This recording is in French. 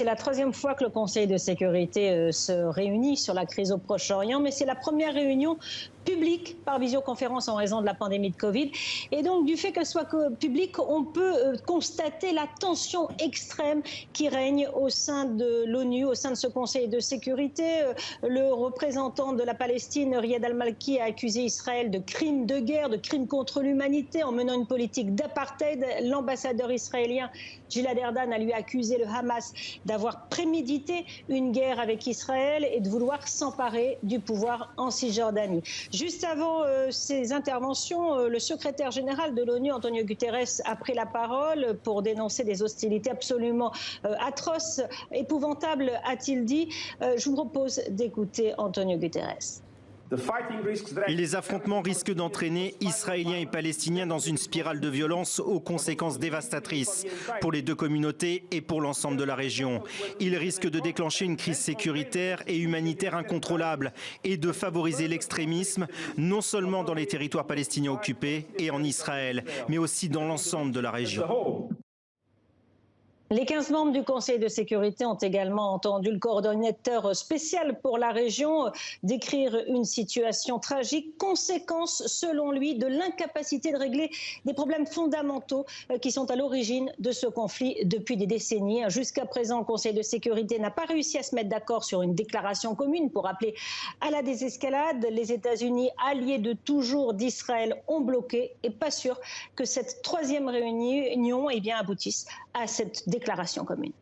C'est la troisième fois que le Conseil de sécurité se réunit sur la crise au Proche-Orient, mais c'est la première réunion publique par visioconférence en raison de la pandémie de Covid. Et donc, du fait qu'elle soit publique, on peut constater la tension extrême qui règne au sein de l'ONU, au sein de ce Conseil de sécurité. Le représentant de la Palestine, Riyad al-Malki, a accusé Israël de crimes de guerre, de crimes contre l'humanité en menant une politique d'apartheid. L'ambassadeur israélien, Gilad Erdan, a lui accusé le Hamas d'avoir prémédité une guerre avec Israël et de vouloir s'emparer du pouvoir en Cisjordanie. Juste avant ces interventions, le secrétaire général de l'ONU, Antonio Guterres, a pris la parole pour dénoncer des hostilités absolument atroces, épouvantables, a-t-il dit. Je vous propose d'écouter Antonio Guterres. Les affrontements risquent d'entraîner Israéliens et Palestiniens dans une spirale de violence aux conséquences dévastatrices pour les deux communautés et pour l'ensemble de la région. Ils risquent de déclencher une crise sécuritaire et humanitaire incontrôlable et de favoriser l'extrémisme, non seulement dans les territoires palestiniens occupés et en Israël, mais aussi dans l'ensemble de la région. Les 15 membres du Conseil de sécurité ont également entendu le coordonnateur spécial pour la région décrire une situation tragique, conséquence, selon lui, de l'incapacité de régler des problèmes fondamentaux qui sont à l'origine de ce conflit depuis des décennies. Jusqu'à présent, le Conseil de sécurité n'a pas réussi à se mettre d'accord sur une déclaration commune pour appeler à la désescalade. Les États-Unis, alliés de toujours d'Israël, ont bloqué et pas sûr que cette troisième réunion aboutisse à cette déclaration commune.